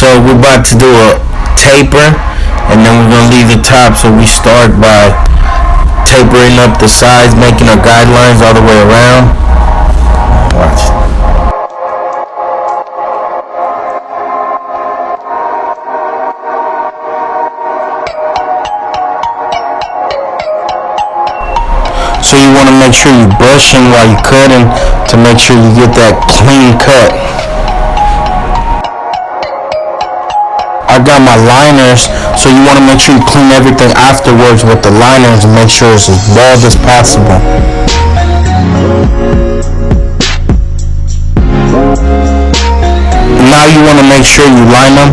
So we're about to do a taper, and then we're gonna leave the top. So we start by tapering up the sides, making our guidelines all the way around. Watch. So you want to make sure you're brushing while you're cutting to make sure you get that clean cut. I got my liners, so you want to make sure you clean everything afterwards with the liners and make sure it's as bald as possible. Now you want to make sure you line them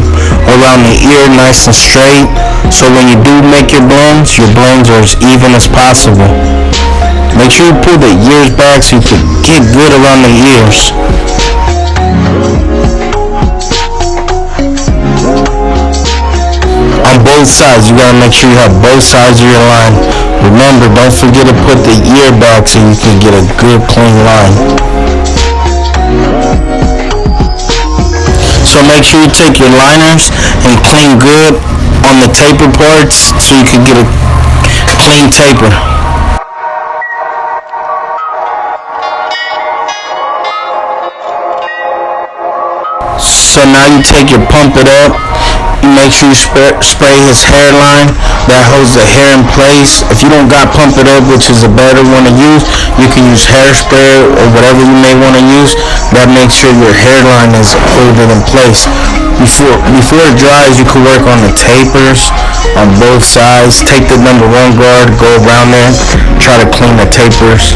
around the ear nice and straight, so when you do make your blends are as even as possible. Make sure you pull the ears back so you can get good around the ears. On both sides, you gotta make sure you have both sides of your line. Remember, don't forget to put the ear back so you can get a good clean line. So make sure you take your liners and clean good on the taper parts so you can get a clean taper. So now you take your pump it up. You make sure you spray his hairline. That holds the hair in place. If you don't got pump it up, which is a better one to use, you can use hairspray or whatever you may want to use. That makes sure your hairline is holding in place. Before it dries, you can work on the tapers on both sides. Take the number 1 guard, go around there, try to clean the tapers.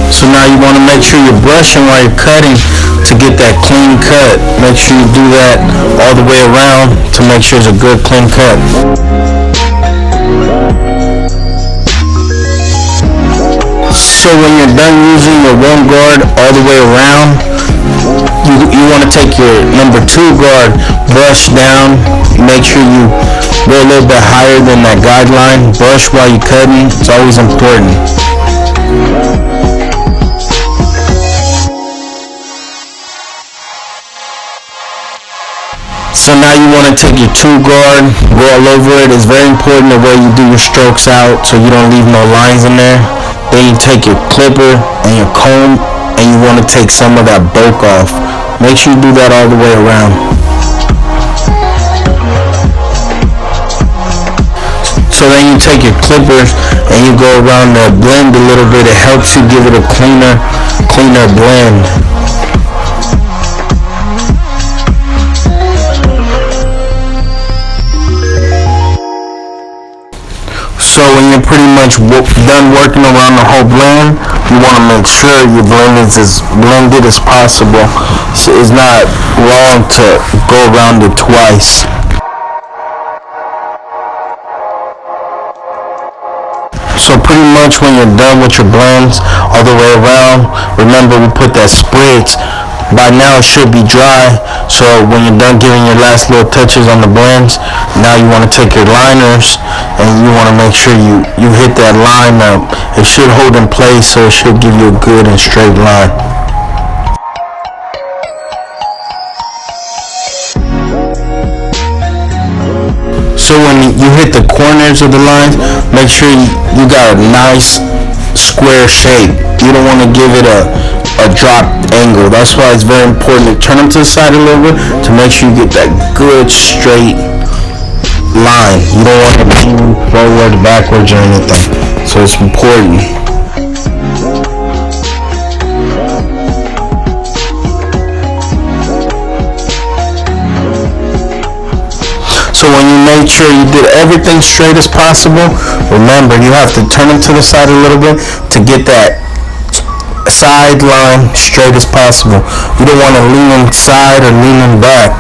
So now you want to make sure you're brushing while you're cutting to get that clean cut. Make sure you do that all the way around to make sure it's a good clean cut. So when you're done using your 1 guard all the way around, you want to take your number 2 guard, brush down, make sure you go a little bit higher than that guideline. Brush while you're cutting, it's always important. So now you want to take your 2 guard, go all over it. It's very important the way you do your strokes out so you don't leave no lines in there. Then you take your clipper and your comb and you want to take some of that bulk off. Make sure you do that all the way around. So then you take your clippers and you go around the blend a little bit. It helps you give it a cleaner blend. So when you're pretty much done working around the whole blend, you want to make sure your blend is as blended as possible. So it's not wrong to go around it twice. So pretty much when you're done with your blends all the way around, remember we put that spritz. By now it should be dry, so when you're done giving your last little touches on the blends, now you want to take your liners and you want to make sure you hit that line up. It should hold in place, so it should give you a good and straight line. So when you hit the corners of the lines, make sure you got a nice square shape. You don't want to give it a drop angle. That's why it's very important to turn them to the side a little bit to make sure you get that good straight line. You don't want to lean forward, backwards, or anything. So it's important. So when you make sure you did everything straight as possible, remember you have to turn them to the side a little bit to get that side line straight as possible. You don't want to lean inside or leaning back.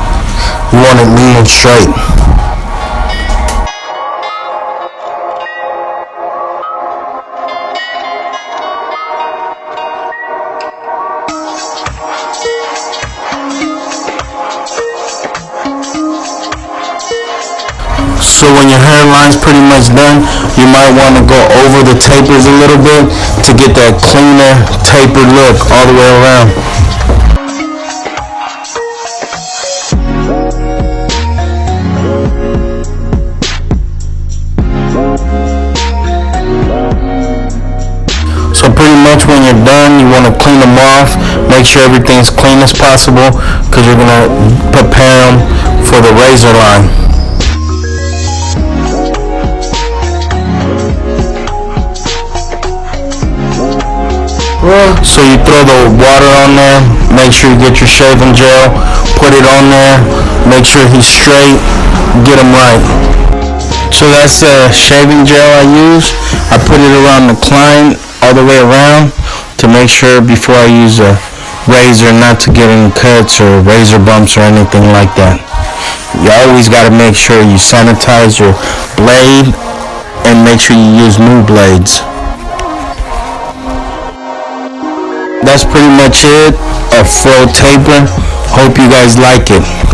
You want it leaning straight. So when your hairline's pretty much done, you might want to go over the tapers a little bit to get that cleaner tapered look all the way around. when you're done, you want to clean them off. Make sure everything's clean as possible because you're going to prepare them for the razor line. So you throw the water on there, make sure you get your shaving gel, put it on there, make sure he's straight, get him right. So that's the shaving gel I use. I put it around the client all the way around to make sure before I use a razor not to get any cuts or razor bumps or anything like that. You always got to make sure you sanitize your blade and make sure you use new blades. That's pretty much it, a fro taper. Hope you guys like it.